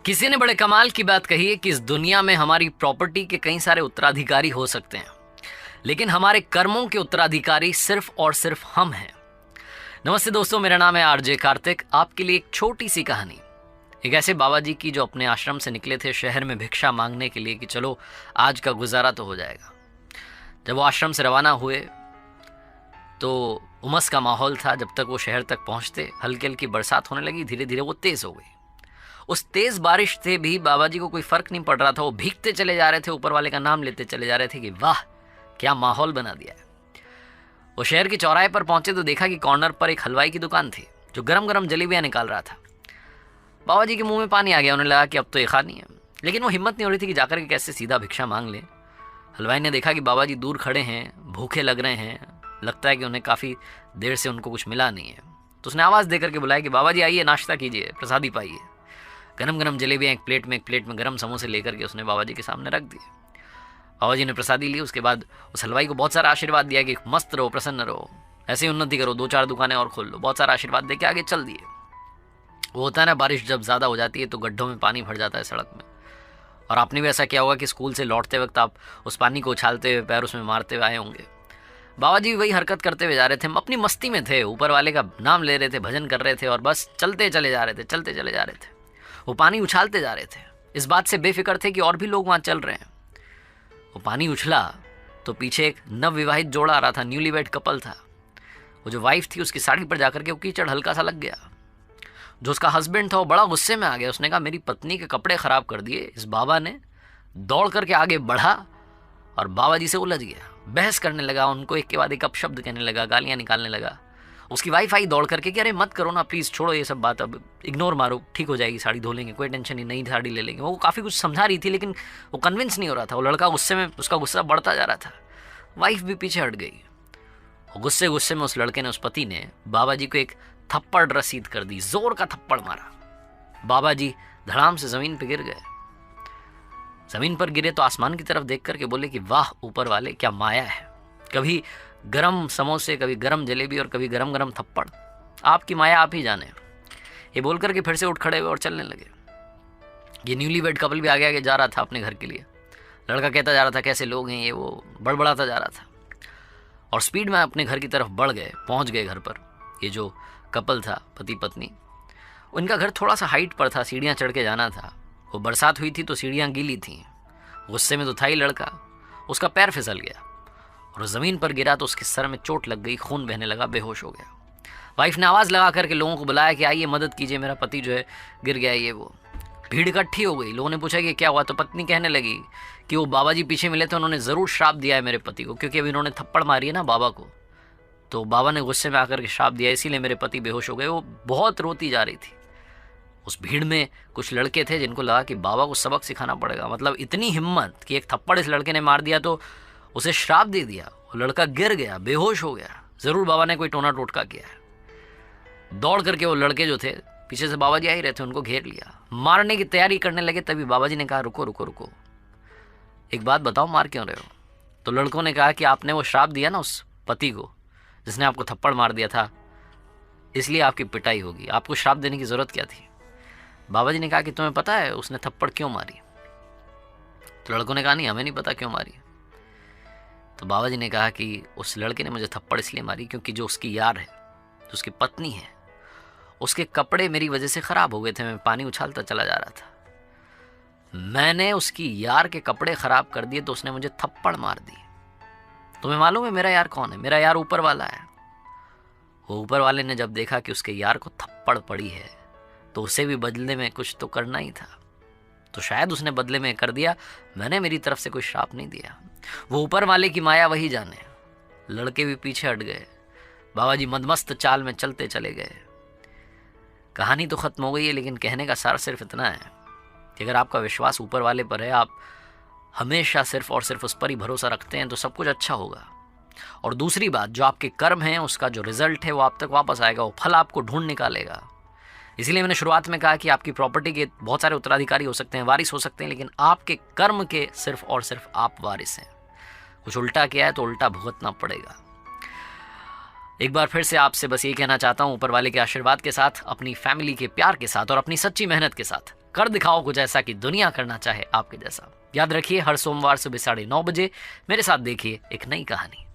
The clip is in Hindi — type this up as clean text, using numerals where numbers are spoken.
किसी ने बड़े कमाल की बात कही है कि इस दुनिया में हमारी प्रॉपर्टी के कई सारे उत्तराधिकारी हो सकते हैं, लेकिन हमारे कर्मों के उत्तराधिकारी सिर्फ और सिर्फ हम हैं। नमस्ते दोस्तों, मेरा नाम है आरजे कार्तिक। आपके लिए एक छोटी सी कहानी, एक ऐसे बाबा जी की जो अपने आश्रम से निकले थे शहर में भिक्षा मांगने के लिए कि चलो आज का गुजारा तो हो जाएगा। जब वो आश्रम से रवाना हुए तो उमस का माहौल था। जब तक वो शहर तक पहुंचते हल्की हल्की बरसात होने लगी, धीरे धीरे वो तेज़ हो गई। उस तेज़ बारिश से भी बाबा जी को कोई फ़र्क नहीं पड़ रहा था। वो भीगते चले जा रहे थे, ऊपर वाले का नाम लेते चले जा रहे थे कि वाह क्या माहौल बना दिया है। वो शहर के चौराहे पर पहुंचे तो देखा कि कॉर्नर पर एक हलवाई की दुकान थी जो गरम गरम जलेबियाँ निकाल रहा था। बाबा जी के मुंह में पानी आ गया। उन्हें लगा कि अब तो ये खानी है, लेकिन वो हिम्मत नहीं हो रही थी कि जाकर के कैसे सीधा भिक्षा मांग ले। हलवाई ने देखा कि बाबा जी दूर खड़े हैं, भूखे लग रहे हैं, लगता है कि उन्हें काफ़ी देर से उनको कुछ मिला नहीं है। तो उसने आवाज़ देकर के बुलाया कि बाबा जी आइए, नाश्ता कीजिए, प्रसादी पाइए। गरम गरम जलेबियाँ एक प्लेट में गरम समोसे लेकर के उसने बाबा जी के सामने रख दिए। बाबा जी ने प्रसादी ली। उसके बाद उस हलवाई को बहुत सारा आशीर्वाद दिया कि मस्त रहो, प्रसन्न रहो, ऐसे ही उन्नति करो, 2-4 दुकानें और खोल लो। बहुत सारा आशीर्वाद दे के आगे चल दिए। वो होता है ना, बारिश जब ज़्यादा हो जाती है तो गड्ढों में पानी भर जाता है सड़क में। और आपने भी ऐसा किया होगा कि स्कूल से लौटते वक्त आप उस पानी को उछालते हुए, पैर उसमें मारते हुए आए होंगे। बाबा जी वही हरकत करते हुए जा रहे थे, अपनी मस्ती में थे, ऊपर वाले का नाम ले रहे थे, भजन कर रहे थे और बस चलते चले जा रहे थे। वो पानी उछालते जा रहे थे, इस बात से बेफिक्र थे कि और भी लोग वहाँ चल रहे हैं। वो पानी उछला तो पीछे एक नवविवाहित जोड़ा आ रहा था, न्यूलीवेड कपल था। वो जो वाइफ थी उसकी साड़ी पर जाकर के वो कीचड़ हल्का सा लग गया। जो उसका हस्बैंड था वो बड़ा गुस्से में आ गया। उसने कहा मेरी पत्नी के कपड़े ख़राब कर दिए। इस बाबा ने दौड़ करके आगे बढ़ा और बाबा जी से उलझ गया, बहस करने लगा, उनको एक के बाद एक अपशब्द कहने लगा, गालियाँ निकालने लगा। उसकी वाइफ आई दौड़ करके कि अरे मत करो ना प्लीज़, छोड़ो ये सब बात, अब इग्नोर मारो, ठीक हो जाएगी, साड़ी धो लेंगे, कोई टेंशन नहीं, नई साड़ी ले लेंगे। वो काफ़ी कुछ समझा रही थी लेकिन वो कन्विंस नहीं हो रहा था। वो लड़का गुस्से में, उसका गुस्सा बढ़ता जा रहा था। वाइफ भी पीछे हट गई। गुस्से गुस्से में उस लड़के ने, उस पति ने बाबा जी को एक थप्पड़ रसीद कर दी, जोर का थप्पड़ मारा। बाबा जी धड़ाम से ज़मीन पर गिर गए। ज़मीन पर गिरे तो आसमान की तरफ देख करके बोले कि वाह ऊपर वाले, क्या माया है। कभी गरम समोसे, कभी गरम जलेबी और कभी गरम गरम थप्पड़, आपकी माया आप ही जाने। ये बोल करके फिर से उठ खड़े हुए और चलने लगे। ये न्यूली वेड कपल भी आगे आगे जा रहा था अपने घर के लिए। लड़का कहता जा रहा था कैसे लोग हैं ये, वो बड़बड़ाता जा रहा था और स्पीड में अपने घर की तरफ बढ़ गए, पहुँच गए घर पर। ये जो कपल था, पति पत्नी, उनका घर थोड़ा सा हाइट पर था, सीढ़ियाँ चढ़ के जाना था। वो बरसात हुई थी तो सीढ़ियाँ गीली थीं। गुस्से में तो था ही लड़का, उसका पैर फिसल गया और ज़मीन पर गिरा तो उसके सर में चोट लग गई, खून बहने लगा, बेहोश हो गया। वाइफ ने आवाज़ लगा करके लोगों को बुलाया कि आइए मदद कीजिए, मेरा पति जो है गिर गया। ये वो भीड़ इकट्ठी हो गई। लोगों ने पूछा कि क्या हुआ, तो पत्नी कहने लगी कि वो बाबा जी पीछे मिले थे, उन्होंने ज़रूर श्राप दिया है मेरे पति को, क्योंकि अभी उन्होंने थप्पड़ मारी है ना बाबा को, तो बाबा ने गुस्से में आकर के श्राप दिया, इसीलिए मेरे पति बेहोश हो गए। वो बहुत रोती जा रही थी। उस भीड़ में कुछ लड़के थे जिनको लगा कि बाबा को सबक सिखाना पड़ेगा। मतलब इतनी हिम्मत कि एक थप्पड़ इस लड़के ने मार दिया तो उसे श्राप दे दिया। वो लड़का गिर गया, बेहोश हो गया, ज़रूर बाबा ने कोई टोना टोटका किया है। दौड़ करके वो लड़के जो थे, पीछे से बाबा जी आ ही रहे थे, उनको घेर लिया, मारने की तैयारी करने लगे। तभी बाबा जी ने कहा रुको रुको रुको, एक बात बताओ, मार क्यों रहे हो। तो लड़कों ने कहा कि आपने वो श्राप दिया ना उस पति को जिसने आपको थप्पड़ मार दिया था, इसलिए आपकी पिटाई होगी, आपको श्राप देने की ज़रूरत क्या थी। बाबा जी ने कहा कि तुम्हें पता है उसने थप्पड़ क्यों मारी। तो लड़कों ने कहा नहीं, हमें नहीं पता क्यों मारी। तो बाबा जी ने कहा कि उस लड़के ने मुझे थप्पड़ इसलिए मारी क्योंकि जो उसकी यार है, जो उसकी पत्नी है, उसके कपड़े मेरी वजह से ख़राब हो गए थे। मैं पानी उछालता चला जा रहा था, मैंने उसकी यार के कपड़े ख़राब कर दिए तो उसने मुझे थप्पड़ मार दी। तुम्हें मालूम है मेरा यार कौन है? मेरा यार ऊपर वाला है। वो ऊपर वाले ने जब देखा कि उसके यार को थप्पड़ पड़ी है तो उसे भी बदले में कुछ तो करना ही था, तो शायद उसने बदले में कर दिया। मैंने मेरी तरफ से कोई श्राप नहीं दिया। वो ऊपर वाले की माया वही जाने। लड़के भी पीछे हट गए। बाबा जी मदमस्त चाल में चलते चले गए। कहानी तो ख़त्म हो गई है, लेकिन कहने का सार सिर्फ इतना है कि अगर आपका विश्वास ऊपर वाले पर है, आप हमेशा सिर्फ और सिर्फ उस पर ही भरोसा रखते हैं, तो सब कुछ अच्छा होगा। और दूसरी बात, जो आपके कर्म हैं उसका जो रिजल्ट है वो आप तक वापस आएगा, वो फल आपको ढूंढ निकालेगा। इसीलिए मैंने शुरुआत में कहा कि आपकी प्रॉपर्टी के बहुत सारे उत्तराधिकारी हो सकते हैं, वारिस हो सकते हैं, लेकिन आपके कर्म के सिर्फ और सिर्फ आप वारिस हैं। कुछ उल्टा किया है तो उल्टा भुगतना पड़ेगा। एक बार फिर से आपसे बस ये कहना चाहता हूँ, ऊपर वाले के आशीर्वाद के साथ, अपनी फैमिली के प्यार के साथ और अपनी सच्ची मेहनत के साथ कर दिखाओ कुछ ऐसा कि दुनिया करना चाहे आपके जैसा। याद रखिए, हर सोमवार सुबह 9:30 बजे मेरे साथ देखिए एक नई कहानी।